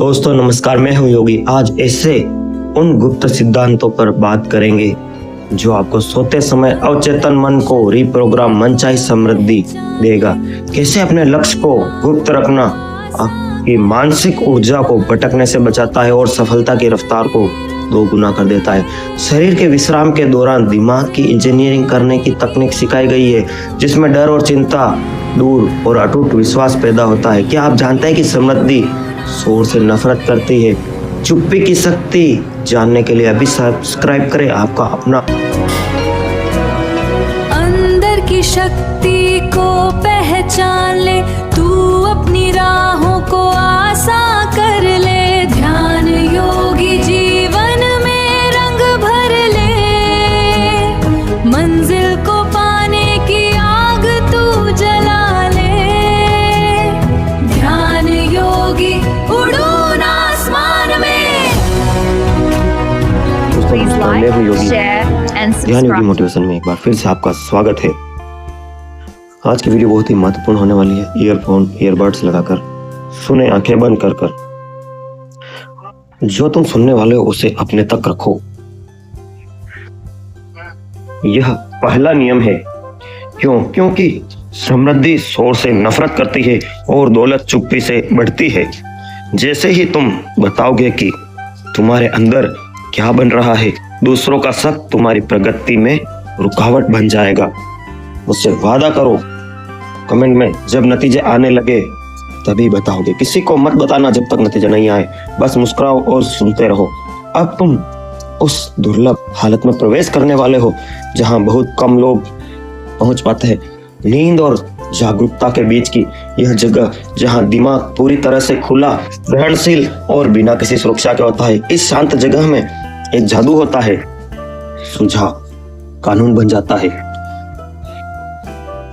दोस्तों नमस्कार, मैं हूं योगी। आज ऐसे उन गुप्त सिद्धांतों पर बात करेंगे जो आपको सोते समय अवचेतन मन को रिप्रोग्राम मनचाही समृद्धि देगा। कैसे अपने लक्ष्य को गुप्त रखना आपकी मानसिक ऊर्जा को भटकने से बचाता है और सफलता की रफ्तार को 2 गुना कर देता है। शरीर के विश्राम के दौरान दिमाग की इंजीनियरिंग करने की तकनीक सिखाई गई है, जिसमें डर और चिंता दूर और अटूट विश्वास पैदा होता है। क्या आप जानते हैं कि समृद्धि शोर से नफरत करती है? चुप्पी की शक्ति जानने के लिए अभी सब्सक्राइब करें। आपका अपना अंदर की शक्ति को पहचान ले, तू अपनी राहों को आसान कर ले। ध्यान योगी जीवन में रंग भर ले, मंजिल को पाने की आग तू जला ले। ध्यान योगी उड़ून आसमान में। ध्यान योगी मोटिवेशन में एक बार फिर से आपका स्वागत है। आज की वीडियो बहुत ही महत्वपूर्ण होने वाली है। ईयरफोन ईयरबड्स लगाकर सुने, आंखें बंद कर कर। जो तुम सुनने वाले हो उसे अपने तक रखो। यह पहला नियम है। क्यों? क्योंकि समृद्धि शोर से नफरत करती है और दौलत चुप्पी से बढ़ती है। जैसे ही तुम बताओगे कि तुम्हारे अंदर क्या बन रहा है, दूसरों का शक तुम्हारी प्रगति में रुकावट बन जाएगा। मुझसे वादा करो, कमेंट में जब नतीजे आने लगे तभी बताओगे। किसी को मत बताना जब तक नतीजे नहीं आए। बस मुस्कुराओ और सुनते रहो। अब तुम उस दुर्लभ हालत में प्रवेश करने वाले हो जहां बहुत कम लोग पहुंच पाते हैं। नींद और जागरूकता के बीच की यह जगह, जहां दिमाग पूरी तरह से खुला, ग्रहणशील और बिना किसी सुरक्षा के होता है। इस शांत जगह में एक जादू होता है। सुझाव कानून बन जाता है।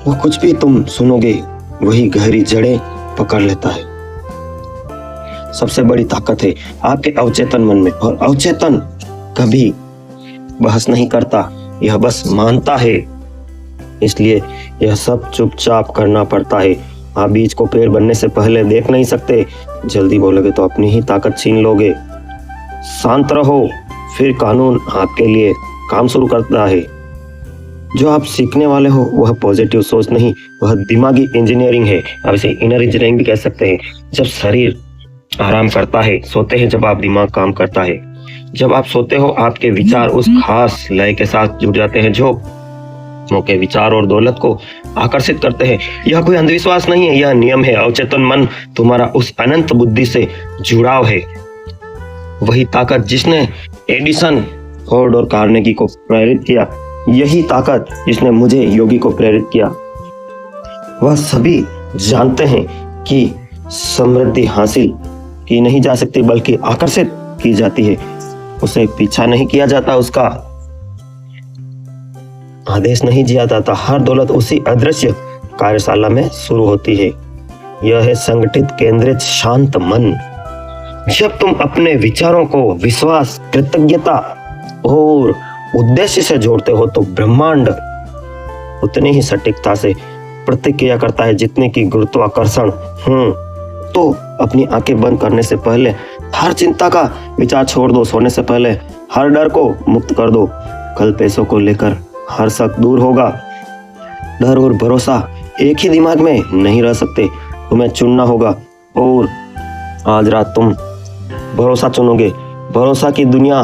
वो कुछ भी तुम सुनोगे वही गहरी जड़ें पकड़ लेता है। सबसे बड़ी ताकत है आपके अवचेतन मन में, और अवचेतन कभी बहस नहीं करता, यह बस मानता है। इसलिए यह सब चुपचाप करना पड़ता है। आप बीज को पेड़ बनने से पहले देख नहीं सकते। जल्दी बोलोगे तो अपनी ही ताकत छीन लोगे। शांत रहो, फिर कानून आपके लिए काम शुरू करता है। जो आप सीखने वाले हो वह पॉजिटिव सोच नहीं, वह दिमागी इंजीनियरिंग है। आप इसे इनर इंजीनियरिंग भी कह सकते हैं। जब शरीर आराम करता है, सोते हैं, जब आप दिमाग काम करता है। जब आप सोते हो आपके विचार उस खास लय के साथ जुड़ जाते हैं जो के विचार और दौलत को आकर्षित करते हैं। यह कोई अंधविश्वास नहीं है, यह नियम है। अवचेतन मन तुम्हारा उस अनंत बुद्धि से जुड़ाव है। वही ताकत जिसने एडिसन, फोर्ड और कार्नेगी को प्रेरित किया, यही ताकत जिसने मुझे योगी को प्रेरित किया। वह सभी जानते हैं कि समृद्धि हासिल की नहीं जा सकती बल्कि आकर्षित की जाती है। उसे पीछा नहीं किया जाता, उसका आदेश नहीं दिया जाता। हर दौलत उसी अदृश्य कार्यशाला में शुरू होती है। यह है संगठित, केंद्रित, शांत मन। जब तुम अपने विचारों को विश्वास, कृतज्ञता और उद्देश्य से जोड़ते हो तो ब्रह्मांड उतनी ही सटीकता से प्रतिक्रिया करता है जितने की गुरुत्वाकर्षण। तो अपनी आंखें बंद करने से पहले हर चिंता का विचार छोड़ दो। सोने से पहले हर डर को मुक्त कर दो। कल पैसों को लेकर हर शक दूर होगा। डर और भरोसा एक ही दिमाग में नहीं रह सकते, तुम्हें चुनना होगा। और आज रात तुम भरोसा चुनोगे। भरोसा की दुनिया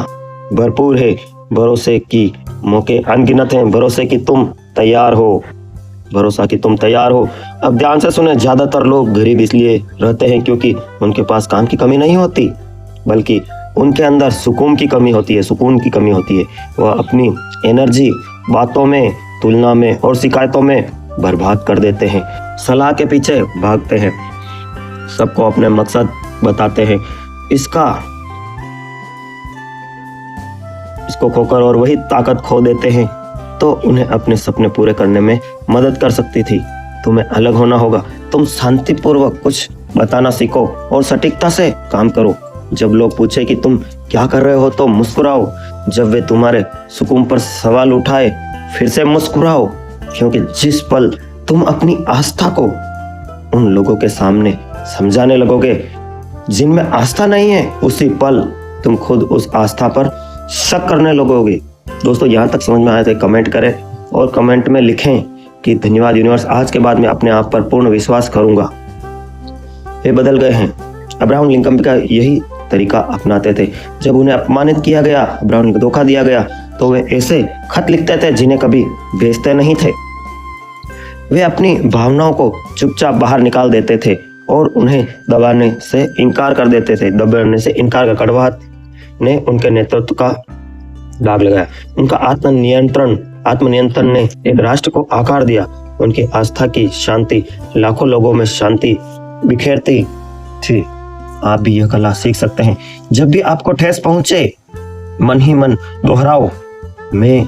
भरपूर है, भरोसे की मौके अनगिनत हैं। भरोसे की तुम तैयार हो, भरोसा की तुम तैयार हो। अब ध्यान से सुने। ज्यादातर लोग गरीब इसलिए रहते हैं क्योंकि उनके पास काम की कमी नहीं होती, बल्कि उनके अंदर सुकून की कमी होती है। सुकून की कमी होती है। वह अपनी एनर्जी बातों में, तुलना में और शिकायतों में बर्बाद कर देते हैं। सलाह के पीछे भागते हैं, सबको अपने मकसद बताते हैं। इसको खोकर और वही ताकत खो देते हैं तो उन्हें अपने सपने पूरे करने में मदद कर सकती थी। तुम्हें अलग होना होगा। तुम शांतिपूर्वक कुछ बताना सीखो और सटीकता से काम करो। जब लोग पूछे कि तुम क्या कर रहे हो तो मुस्कुराओ। जब वे तुम्हारे सुकून पर सवाल उठाए फिर से मुस्कुराओ, क्योंकि जिस पल तुम अपनी आस्था को उन लोगों के सामने समझाने लगोगे, जिनमें आस्था नहीं है उसी पल तुम खुद उस आस्था पर शक करने लगोगे। दोस्तों, यहाँ तक समझ में आया तो कमेंट करें और कमेंट में लिखें कि धन्यवाद यूनिवर्स, आज के बाद मैं अपने आप पर पूर्ण विश्वास करूंगा। वे बदल गए हैं। अब्राहम लिंकन का यही तरीका अपनाते थे। जब उन्हें अपमानित किया गया, अब्राहम को धोखा दिया गया, तो वे ऐसे खत लिखते थे जिन्हें कभी भेजते नहीं थे। वे अपनी भावनाओं को चुपचाप बाहर निकाल देते थे और उन्हें दबाने से इनकार कर देते थे। दबाने से इनकार का कड़वाहट ने उनके नेतृत्व का दाग लगाया। उनका आत्मनियंत्रण ने एक राष्ट्र को आकार दिया। उनकी आस्था की शांति लाखों लोगों में शांति बिखेरती थी। आप भी यह कला सीख सकते हैं। जब भी आपको ठेस पहुंचे, मन ही मन दोहराओ, मैं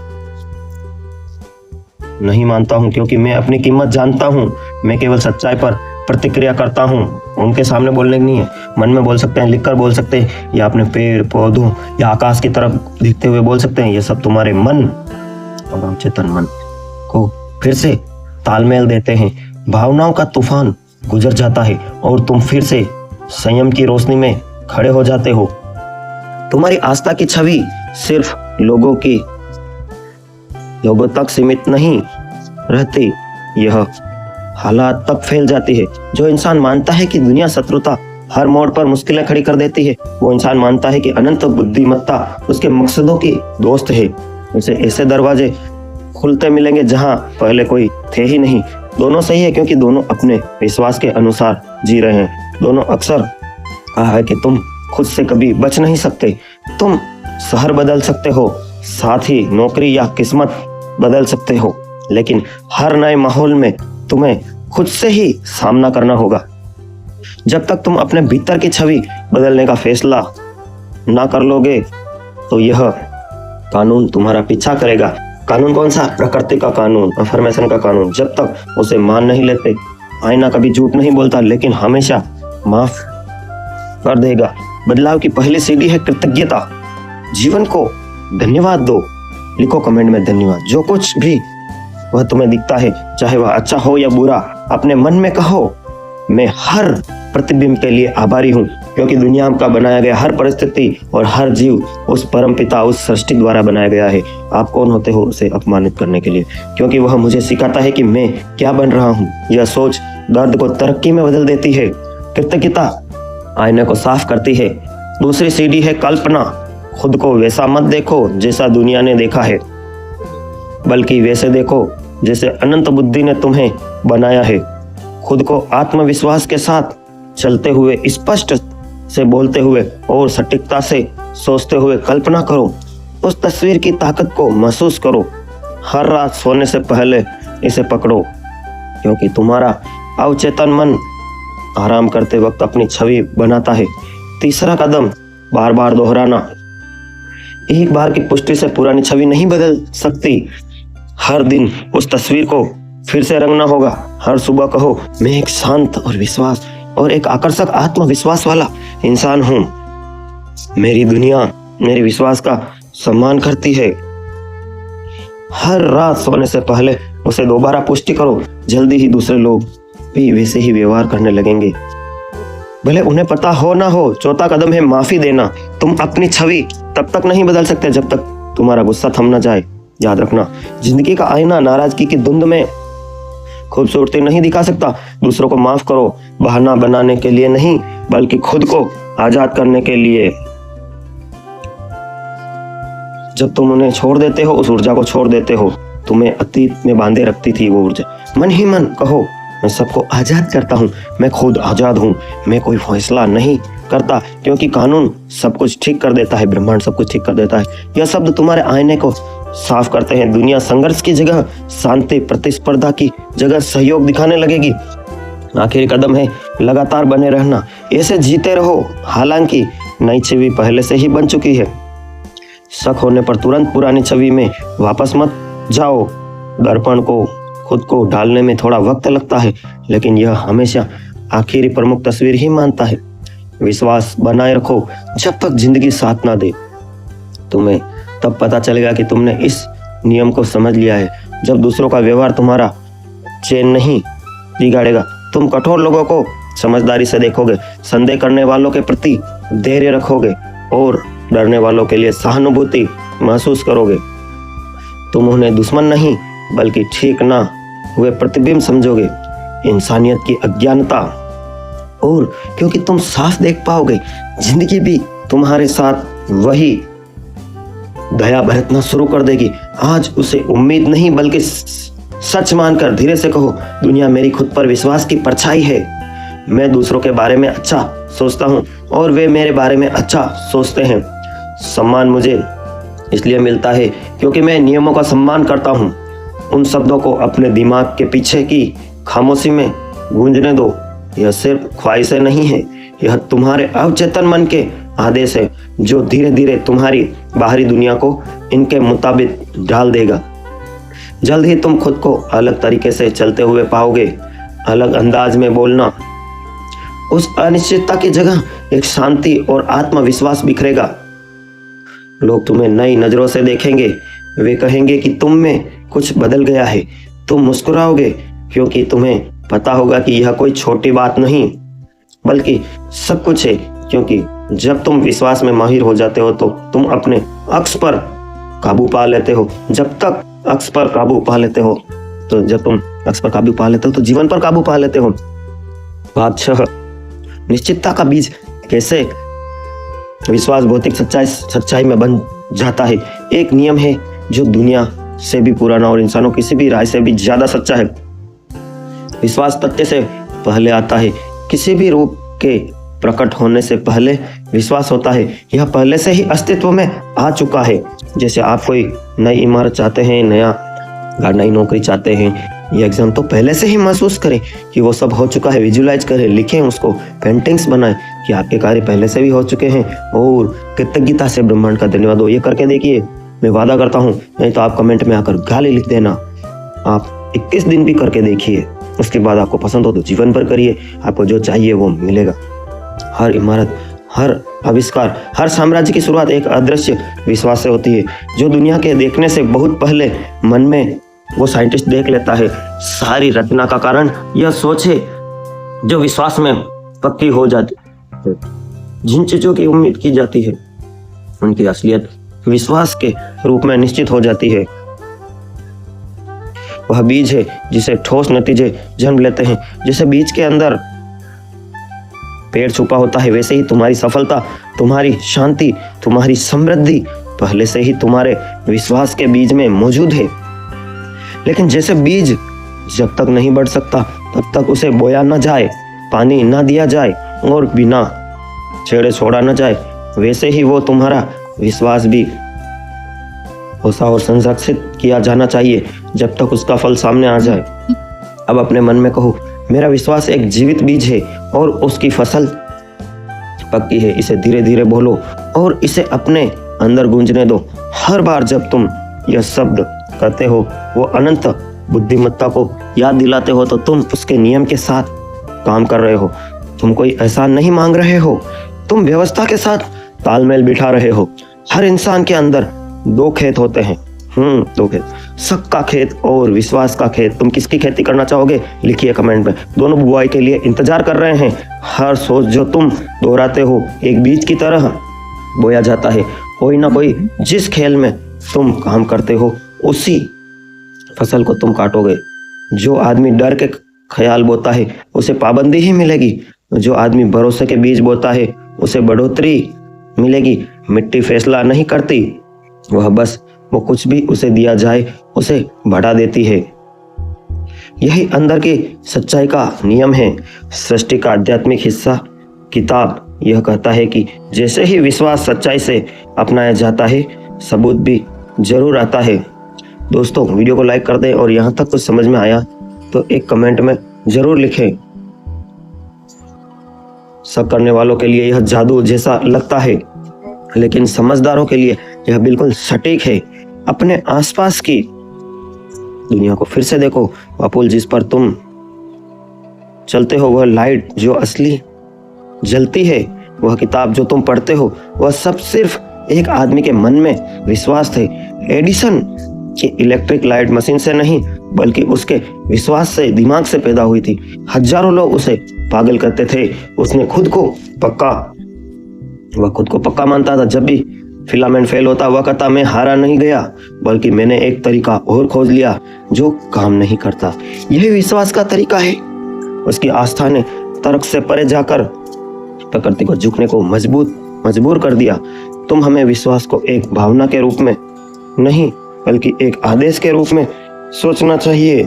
नहीं मानता हूं क्योंकि मैं अपनी कीमत जानता हूं। मैं केवल सच्चाई पर प्रतिक्रिया करता हूं। उनके सामने बोलने की नहीं है, मन में बोल सकते हैं, लिखकर बोल सकते हैं, या अपने पेड़ पौधों या आकाश की तरफ देखते हुए बोल सकते हैं। यह सब तुम्हारे मन और अवचेतन मन को फिर से तालमेल देते हैं। भावनाओं का तूफान गुजर जाता है और तुम फिर से संयम की रोशनी में खड़े हो जाते हो। तुम्हारी आस्था की छवि सिर्फ लोगों तक सीमित नहीं रहती, यह हालात तक फैल जाती है। जो इंसान मानता है कि दुनिया शत्रुता हर मोड़ पर मुश्किलें खड़ी कर देती है, वो इंसान मानता है कि अनंत बुद्धिमत्ता उसके मकसदों की दोस्त है। उसे ऐसे दरवाजे खुलते मिलेंगे जहां पहले कोई थे ही नहीं। दोनों सही है क्योंकि दोनों अपने विश्वास के अनुसार जी रहे हैं। दोनों अक्सर कहा है कि तुम खुद से कभी बच नहीं सकते। तुम शहर बदल सकते हो, साथ ही नौकरी या किस्मत बदल सकते हो, लेकिन हर नए माहौल में तुम्हें खुद से ही सामना करना होगा। जब तक तुम अपने भीतर की छवि बदलने का फैसला ना कर लोगे तो यह कानून तुम्हारा पीछा करेगा। कानून कौन सा? प्रकृति का कानून, अफर्मेशन का कानून। जब तक उसे मान नहीं लेते, आईना कभी झूठ नहीं बोलता लेकिन हमेशा माफ कर देगा। बदलाव की पहली सीढ़ी है कृतज्ञता। जीवन को धन्यवाद दो। लिखो कमेंट में धन्यवाद। जो कुछ भी वह तुम्हें दिखता है, चाहे वह अच्छा हो या बुरा, अपने मन में कहो, मैं हर प्रतिबिंब के लिए आभारी हूँ क्योंकि दुनिया का बनाया गया हर परिस्थिति और हर जीव उस परमपिता, उस सृष्टि द्वारा बनाया गया है। आप कौन होते हो उसे अपमानित करने के लिए? क्योंकि वह मुझे सिखाता है कि मैं क्या बन रहा हूँ। यह सोच दर्द को तरक्की में बदल देती है। कृतज्ञता आईने को साफ करती है। दूसरी सीढ़ी है कल्पना। खुद को वैसा मत देखो जैसा दुनिया ने देखा है, बल्कि वैसे देखो जैसे अनंत बुद्धि ने तुम्हें बनाया है। खुद को आत्मविश्वास के साथ चलते हुए, स्पष्ट से बोलते हुए और सटीकता से सोचते हुए कल्पना करो। उस तस्वीर की ताकत को महसूस करो। हर रात सोने से पहले इसे पकड़ो क्योंकि तुम्हारा अवचेतन मन आराम करते वक्त अपनी छवि बनाता है। तीसरा कदम, बार बार दोहराना। एक बार की पुष्टि से पुरानी छवि नहीं बदल सकती। हर दिन उस तस्वीर को फिर से रंगना होगा। हर सुबह कहो, मैं एक शांत और विश्वास और एक आकर्षक आत्मविश्वास वाला इंसान हूँ। मेरी दुनिया मेरे विश्वास का सम्मान करती है। हर रात सोने से पहले उसे दोबारा पुष्टि करो। जल्दी ही दूसरे लोग भी वैसे ही व्यवहार करने लगेंगे, भले उन्हें पता हो ना हो। चौथा कदम है माफी देना। तुम अपनी छवि तब तक नहीं बदल सकते जब तक तुम्हारा गुस्सा थम ना जाए। याद रखना, जिंदगी का आईना नाराजगी की धुंध में खूबसूरती नहीं दिखा सकता। दूसरों को माफ करो, बहाना बनाने के लिए नहीं, बल्कि खुद को आजाद करने के लिए। जब तुम उन्हें छोड़ देते हो, उस ऊर्जा को छोड़ देते हो, तुम्हें अतीत में बांधे रखती थी वो ऊर्जा। मन ही मन कहो, मैं सबको आजाद करता हूँ, मैं खुद आजाद हूँ, मैं कोई फैसला नहीं करता क्योंकि कानून सब कुछ ठीक कर देता है, ब्रह्मांड सब कुछ ठीक कर देता है। यह शब्द तुम्हारे आईने को साफ करते हैं। दुनिया संघर्ष की जगह शांति, प्रतिस्पर्धा की जगह सहयोग दिखाने लगेगी। आखिरी कदम है लगातार बने रहना। ऐसे जीते रहो हालांकि नई छवि पहले से ही बन चुकी है। शक होने पर तुरंत पुरानी छवि में वापस मत जाओ। दर्पण को खुद को ढालने में थोड़ा वक्त लगता है, लेकिन यह हमेशा आखिरी प्रमुख तस्वीर ही मानता है। विश्वास बनाए रखो जब तक जिंदगी साथ ना दे। तुम्हें तब पता चलेगा कि तुमने इस नियम को समझ लिया है, जब दूसरों का व्यवहार तुम्हारा चैन नहीं बिगाड़ेगा। तुम कठोर लोगों को समझदारी से देखोगे, संदेह करने वालों के प्रति धैर्य रखोगे और डरने वालों के लिए सहानुभूति महसूस करोगे। तुम उन्हें दुश्मन नहीं बल्कि ठीक ना हुए प्रतिबिंब समझोगे इंसानियत की अज्ञानता, और क्योंकि तुम साफ देख पाओगे जिंदगी भी तुम्हारे साथ वही दया बरतना शुरू कर देगी। आज उसे उम्मीद नहीं बल्कि सच मानकर धीरे से कहो, दुनिया मेरी खुद पर विश्वास की परछाई है। मैं दूसरों के बारे में अच्छा सोचता हूँ और वे मेरे बारे में अच्छा सोचते हैं। सम्मान मुझे इसलिए मिलता है क्योंकि मैं नियमों का सम्मान करता हूँ। उन शब्दों को अपने दिमाग के पीछे की खामोशी में गूंजने दो। यह सिर्फ ख्वाहिशें नहीं है, यह तुम्हारे अवचेतन मन के आदेश है जो धीरे धीरे तुम्हारी बाहरी दुनिया को इनके मुताबिक ढाल देगा। जल्द ही तुम खुद को अलग तरीके से चलते हुए पाओगे, अलग अंदाज में बोलना। उस अनिश्चितता की जगह एक शांति और आत्मविश्वास बिखरेगा। लोग तुम्हें नई नजरों से देखेंगे, वे कहेंगे कि तुम में कुछ बदल गया है। तुम मुस्कुराओगे क्योंकि तुम्हें पता होगा कि यह कोई छोटी बात नहीं बल्कि सब कुछ है। क्योंकि जब तुम विश्वास में माहिर हो जाते हो तो तुम अपने अक्स पर काबू पा लेते हो। जब तक अक्स पर काबू पा लेते हो तो जब तुम अक्स पर काबू पा लेते हो तो जीवन पर काबू पा लेते हो। बात 6, निश्चितता का बीज कैसे विश्वास भौतिक सच्चाई में बन जाता है। एक नियम है जो दुनिया से भी पुराना और इंसानों किसी भी राय से भी ज्यादा सच्चा है। विश्वास तथ्य से पहले आता है। किसी भी रूप के प्रकट होने से पहले विश्वास होता है। यह पहले से ही अस्तित्व में आ चुका है। जैसे आप कोई नई इमारत चाहते हैं, नई नौकरी चाहते हैं, ये एग्जाम तो पहले से ही महसूस करें कि वो सब हो चुका है। विजुलाइज करें, लिखें उसको, पेंटिंग्स बनाएं कि आपके कार्य पहले से भी हो चुके हैं और कृतज्ञता से ब्रह्मांड का धन्यवाद दो। ये करके देखिए, मैं वादा करता हूँ, नहीं तो आप कमेंट में आकर गाली लिख देना। आप 21 दिन भी करके देखिए, उसके बाद आपको पसंद हो तो जीवन भर करिए, आपको जो चाहिए वो मिलेगा। हर इमारत, हर आविष्कार, हर साम्राज्य की शुरुआत एक अदृश्य विश्वास से होती है जो दुनिया के देखने से बहुत पहले मन में वो साइंटिस्ट देख लेता है। सारी रचना का कारण यह सोच है जो विश्वास में पक्की हो जाती है। जिन चीजों की उम्मीद की जाती है उनकी असलियत विश्वास के रूप में निश्चित हो जाती है। वह बीज है जिसे ठोस नतीजे जन्म लेते हैं। जैसे बीज के अंदर पेड़ छुपा होता है, वैसे ही तुम्हारी सफलता, तुम्हारी शांति, तुम्हारी समृद्धि पहले से ही तुम्हारे विश्वास के बीज में मौजूद है। लेकिन जैसे बीज जब तक नहीं बढ़ सकता तब तक उसे बोया न जाए, पानी न दिया जाए और बिना छेड़े छोड़ा न जाए, वैसे ही वो तुम्हारा विश्वास भी पोसा और संरक्षित किया जाना चाहिए जब तक उसका फल सामने आ जाए। अब अपने मन में कहो, मेरा विश्वास एक जीवित बीज है और उसकी फसल पक्की है। इसे धीरे धीरे बोलो और इसे अपने अंदर गूंजने दो। हर बार जब तुम यह शब्द करते हो, वो अनंत बुद्धिमत्ता को याद दिलाते हो तो तुम उसके नियम के साथ काम कर रहे हो। तुम कोई एहसान नहीं मांग रहे हो, तुम व्यवस्था के साथ तालमेल बिठा रहे हो। हर इंसान के अंदर 2 खेत होते हैं, 2 खेत, शक का खेत और विश्वास का खेत। तुम किसकी खेती करना चाहोगे? लिखिए कमेंट में। दोनों बुआई के लिए इंतजार कर रहे हैं। हर सोच जो तुम दोहराते हो एक बीज की तरह बोया जाता है। कोई ना कोई जिस खेल में तुम काम करते हो उसी फसल को तुम काटोगे। जो आदमी डर के ख्याल बोता है उसे पाबंदी ही मिलेगी। जो आदमी भरोसे के बीज बोता है उसे बढ़ोतरी मिलेगी। मिट्टी फैसला नहीं करती, वह बस वो कुछ भी उसे दिया जाए उसे बढ़ा देती है। यही अंदर की सच्चाई का नियम है। सृष्टि का आध्यात्मिक हिस्सा किताब यह कहता है कि जैसे ही विश्वास सच्चाई से अपनाया जाता है, सबूत भी जरूर आता है। दोस्तों, वीडियो को लाइक कर दें और यहाँ तक कुछ समझ में आया तो एक कमेंट में जरूर लिखें। शक करने वालों के लिए यह जादू जैसा लगता है, लेकिन समझदारों के लिए यह बिल्कुल सटीक है। अपने आसपास की दुनिया को फिर से देखो। वह पुल जिस पर तुम चलते हो, वह लाइट जो असली जलती है, वह किताब जो तुम पढ़ते हो, वह सब सिर्फ एक आदमी के मन में विश्वास थे। एडिसन की इलेक्ट्रिक लाइट मशीन से नहीं बल्कि उसके विश्वास से, दिमाग से पैदा हुई थी। हजारों लोग उसे पागल कहते थे। उसने खुद को पक्का मानता था। जब भी फिलामेंट फेल होता वह कहता, मैं हारा नहीं गया, बल्कि मैंने एक तरीका और खोज लिया जो काम नहीं करता। यही विश्वास का तरीका है। उसकी आस्था ने तर्क से परे जाकर प्रकृति को झुकने को मजबूर कर दिया। तुम हमें विश्वास को एक भावना के रूप में नहीं, बल्कि एक आदेश के रूप में सोचना चाहिए।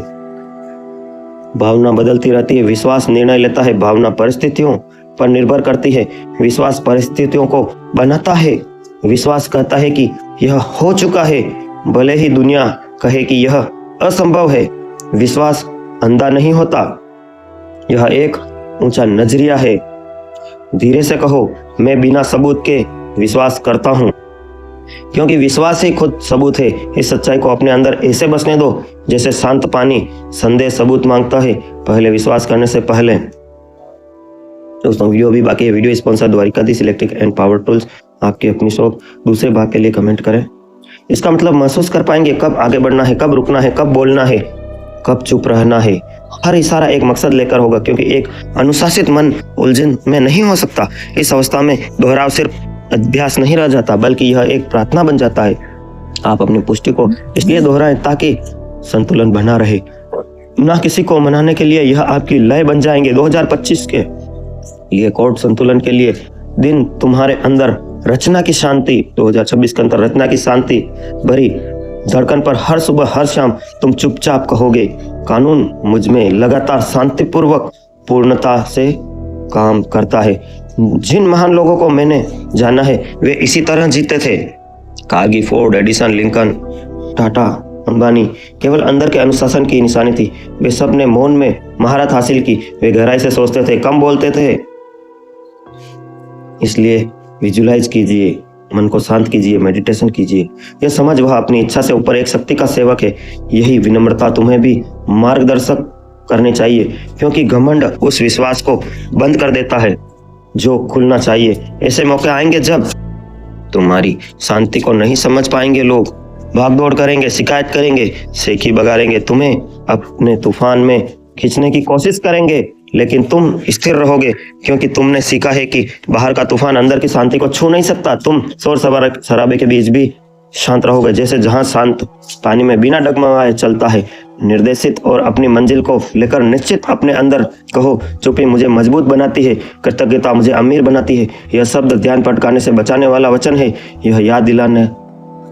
भावना बदलती रहती है, विश्वास निर्णय लेता है। भावना परिस्थितियों पर निर्भर करती है, विश्वास परिस्थितियों को बनाता है। विश्वास कहता है कि यह हो चुका है, भले ही दुनिया कहे कि यह असंभव है। विश्वास अंधा नहीं होता, यह एक ऊंचा नजरिया है। धीरे से कहो, मैं बिना सबूत के विश्वास करता हूं, क्योंकि विश्वास ही खुद सबूत है। इस सच्चाई को अपने अंदर ऐसे बसने दो जैसे शांत पानी संदेह सबूत मांगता है, पहले विश्वास करने से पहले। दोस्तों, वीडियो भी बाकी है। Video sponsor Dwarkadhish electric and power tools. आपकी अपनी शॉप। दूसरे भाग के लिए कमेंट करें। इसका मतलब महसूस कर पाएंगे कब आगे बढ़ना है, कब रुकना है, कब बोलना है, कब चुप रहना है। हर इशारा एक मकसद लेकर होगा, क्योंकि एक अनुशासित मन उलझन में नहीं हो सकता। इस अवस्था में दोहराव सिर्फ अभ्यास नहीं रह जाता, बल्कि यह एक प्रार्थना बन जाता है। आप अपनी पुष्टि को इसलिए दोहराएं ताकि संतुलन बना रहे, ना किसी को मनाने के लिए। यह आपकी लय बन जाएंगे। 2025 के लिए कोड संतुलन के लिए दिन तुम्हारे अंदर रचना की शांति, 2026 के अंदर रचना की शांति भरी धड़कन पर हर सुबह हर शाम तुम चुपचाप कहोगे, कानून मुझ में लगातार शांतिपूर्वक पूर्णता से काम करता है। जिन महान लोगों को मैंने जाना है वे इसी तरह जीते थे। Carnegie, Ford, Edison, Lincoln, Tata, Ambani केवल अंदर के अनुशासन की निशानी थी। वे सब ने मौन में महारत हासिल की। वे गहराई से सोचते थे, कम बोलते थे। इसलिए विजुलाइज कीजिए, मन को शांत कीजिए, मेडिटेशन कीजिए। यह समझ वह अपनी इच्छा से ऊपर एक शक्ति का सेवक है। यही विनम्रता तुम्हें भी मार्गदर्शक करनी चाहिए, क्योंकि घमंड उस विश्वास को बंद कर देता है जो खुलना चाहिए। ऐसे मौके आएंगे जब तुम्हारी शांति को नहीं समझ पाएंगे लोग, भागदौड़ करेंगे, शिकायत करेंगे, सेखी बगाड़ेंगे, तुम्हें अपने तूफान में खींचने की कोशिश करेंगे, लेकिन तुम स्थिर रहोगे, क्योंकि तुमने सीखा है कि बाहर का तूफान अंदर की शांति को छू नहीं सकता। तुम शोर शराबे के बीच भी शांत रहोगे, जैसे जहां शांत पानी में बिना डगमगाए चलता है। निर्देशित और अपनी मंजिल को लेकर निश्चित अपने अंदर कहो, चुप्पी मुझे मजबूत बनाती है, कृतज्ञता मुझे अमीर बनाती है। यह शब्द ध्यान भटकाने से बचाने वाला वचन है। यह याद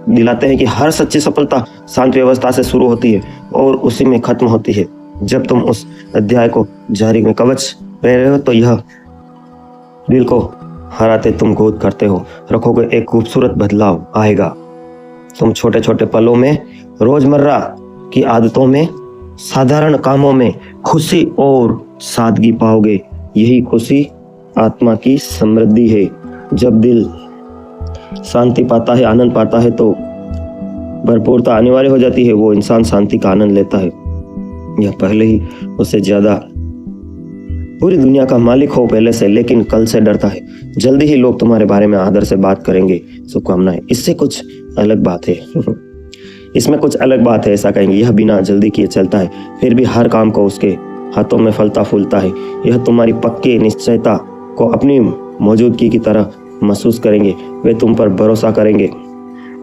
दिलाते हैं कि हर सच्ची सफलता शांत व्यवस्था से शुरू होती है और उसी में खत्म होती है। जब तुम उस अध्याय को जारी में कवच रहे हो, तो यह दिल को हराते तुम गोद करते हो रखोगे। एक खूबसूरत बदलाव आएगा। तुम छोटे छोटे पलों में, रोजमर्रा की आदतों में, साधारण कामों में खुशी और सादगी पाओगे। यही खुशी आत्मा की समृद्धि है। जब दिल शांति पाता है, आनंद पाता है, तो भरपूरता अनिवार्य हो जाती है। वो इंसान शांति का आनंद लेता है। यह पहले ही उससे ज्यादा पूरी दुनिया का मालिक हो पहले से, लेकिन कल से डरता है। जल्दी ही लोग तुम्हारे बारे में आदर से बात करेंगे। शुभकामनाएं। इससे कुछ अलग बात है इसमें कुछ अलग बात है, ऐसा कहेंगे। यह बिना जल्दी किए चलता है, फिर भी हर काम को उसके हाथों में फलता फूलता है। यह तुम्हारी पक्की निश्चयता को अपनी मौजूदगी की तरह महसूस करेंगे। वे तुम पर भरोसा करेंगे,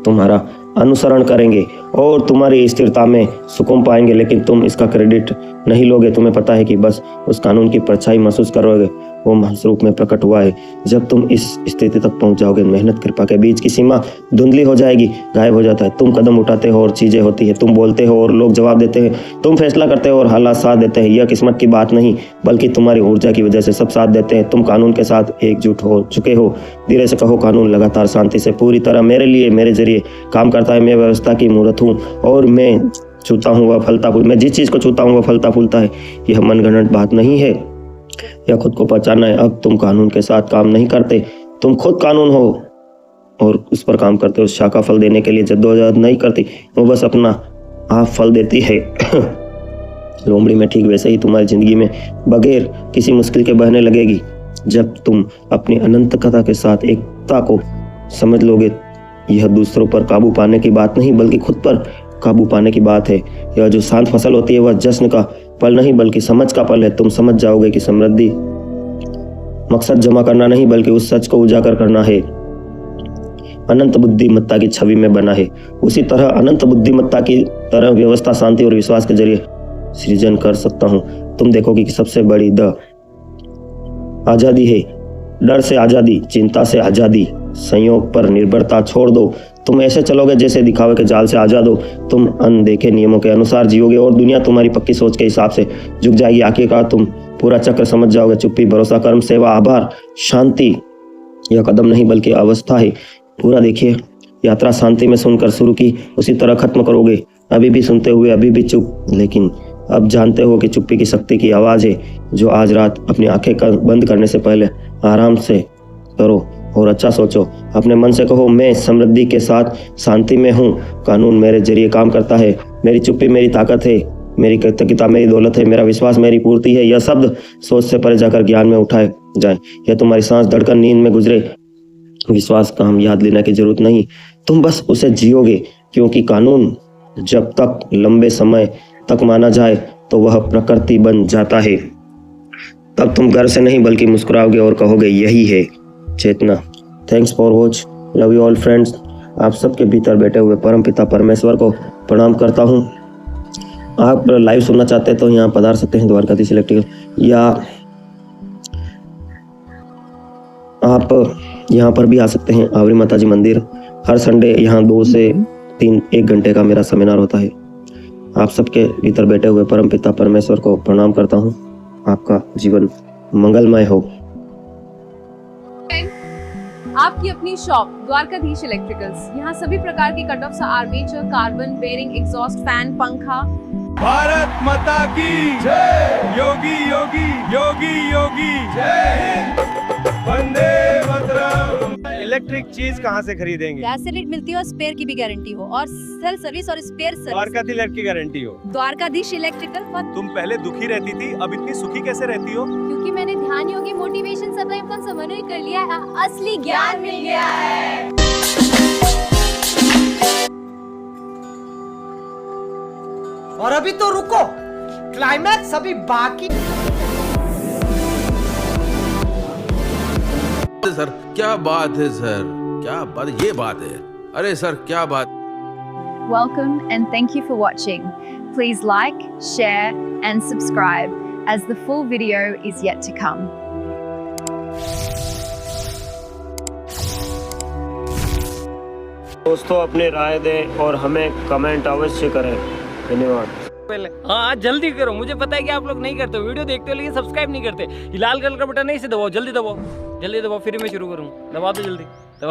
तुम्हारा अनुसरण करेंगे और तुम्हारी स्थिरता में सुकून पाएंगे, लेकिन तुम इसका क्रेडिट नहीं लोगे। तुम्हें पता है कि बस उस कानून की परछाई महसूस करोगे। वो महज रूप में प्रकट हुआ है। जब तुम इस स्थिति तक पहुंच जाओगे, मेहनत कृपा के बीच की सीमा धुंधली हो जाएगी, गायब हो जाता है। तुम कदम उठाते हो और चीजें होती है। तुम बोलते हो और लोग जवाब देते हैं। तुम फैसला करते हो और हालात साथ देते हैं। यह किस्मत की बात नहीं, बल्कि तुम्हारी ऊर्जा की वजह से सब साथ देते हैं। तुम कानून के साथ एकजुट हो चुके हो। धीरे से कहो, कानून लगातार शांति से पूरी तरह मेरे लिए, मेरे जरिए काम करता है। मैं व्यवस्था की मूर्त हूँ और मैं छूता हूँ वह फलता फूल। मैं जिस चीज को छूता हूँ वह फलता फूलता है। यह मनगढ़ंत बात नहीं है, यह खुद को पहचानना है। अब तुम कानून के साथ काम नहीं करते, तुम खुद कानून हो और उस पर काम करते हो। शाखा फल देने के लिए जद्दोजहद नहीं करती, वो बस अपना आप फल देती है। लोमड़ी में ठीक वैसे ही तुम्हारी जिंदगी में बगैर किसी मुश्किल के बहने लगेगी। जब तुम अपनी अनंतकता के साथ एकता को समझ लोगे, यह दूसरों पर काबू पाने की बात नहीं, बल्कि खुद पर काबू पाने की बात है। यह जो शांत फसल होती है वह जश्न का पल नहीं बल्कि समझ का पल है। तुम समझ जाओगे कि समृद्धि मकसद जमा करना नहीं बल्कि उस सच को उजागर करना है। अनंत बुद्धिमत्ता की छवि में बना है। उसी तरह अनंत बुद्धिमत्ता की तरह व्यवस्था शांति और विश्वास के जरिए सृजन कर सकता हूँ। तुम देखोगे कि सबसे बड़ी आजादी है। डर से आजादी, चिंता से आजादी, संयोग पर निर्भरता छोड़ दो। तुम ऐसे चलोगे जैसे दिखावे के जाल से आजाद हो। तुम अनदेखे नियमों के अनुसार जियोगे और दुनिया तुम्हारी पक्की सोच के हिसाब से झुक जाएगी। आखिरकार तुम पूरा चक्र समझ जाओगे। चुप्पी, भरोसा, कर्म, सेवा, आभार, शांति यह कदम नहीं बल्कि अवस्था है। पूरा देखिए, यात्रा शांति में सुनकर शुरू की, उसी तरह खत्म करोगे। अभी भी सुनते हुए, अभी भी चुप, लेकिन अब जानते हो कि चुप्पी की शक्ति की आवाज है। जो आज रात अपनी आंखें बंद करने से पहले आराम से करो और अच्छा सोचो। अपने मन से कहो, मैं समृद्धि के साथ शांति में हूँ। कानून मेरे जरिए काम करता है। मेरी चुप्पी मेरी ताकत है। मेरी कृतज्ञता मेरी दौलत है। मेरा विश्वास मेरी पूर्ति है। यह शब्द सोच से परे जाकर ज्ञान में उठाए जाए। यह तुम्हारी सांस धड़कन नींद में गुजरे। विश्वास का हम याद लेने की जरूरत नहीं, तुम बस उसे जियोगे। क्योंकि कानून जब तक लंबे समय तक माना जाए तो वह प्रकृति बन जाता है। तब तुम गर्व से नहीं बल्कि मुस्कुराओगे और कहोगे, यही है चेतना। Thanks for watch. Love you all friends. आप सबके भीतर बैठे हुए परम पिता परमेश्वर को प्रणाम करता हूँ। आप लाइव सुनना चाहते हैं तो यहाँ पधार सकते हैं द्वारकाधीश इलेक्ट्रिकल, या आप यहाँ पर भी आ सकते हैं आवरी माता जी मंदिर। हर संडे यहाँ 2 से 3 1 घंटे का मेरा सेमिनार होता है। आप सबके भीतर बैठे हुए परम पिता परमेश्वर को प्रणाम करता हूँ। आपका जीवन मंगलमय हो। आपकी अपनी शॉप द्वारकाधीश इलेक्ट्रिकल्स। यहाँ सभी प्रकार के cut off, armature, carbon, bearing, exhaust fan, पंखा। भारत माता की जय। योगी योगी योगी योगी जय। वंदे मातरम। इलेक्ट्रिक चीज कहाँ से खरीदेंगे? गैस से लीड मिलती हो, स्पेयर की भी गारंटी हो और सेल्फ सर्विस और स्पेयर सर्विस। द्वारकाधीश की गारंटी हो। द्वारकाधीश इलेक्ट्रिकल पर। तुम पहले दुखी रहती थी, अब इतनी सुखी कैसे रहती हो? क्योंकि मैंने ध्यान योगी मोटिवेशन सदैव का समन्वय कर लिया है। असली ज्ञान मिल गया है। और अभी तो रुको, क्लाइमैक्स अभी बाकी। सर क्या बात है सर, क्या बात, ये बात है। अरे सर क्या बात। Welcome and thank you for watching. Please like, share and subscribe as the full video is yet to come. दोस्तों अपनी राय दें और हमें कमेंट अवश्य करें। धन्यवाद। हाँ जल्दी करो, मुझे पता है कि आप लोग नहीं करते, वीडियो देखते हो लेकिन सब्सक्राइब नहीं करते। ये लाल कलर का बटन नहीं, इसे दबाओ, जल्दी दबाओ, जल्दी दबाओ, फिर मैं शुरू करूँ। दबा दो जल्दी, दबा।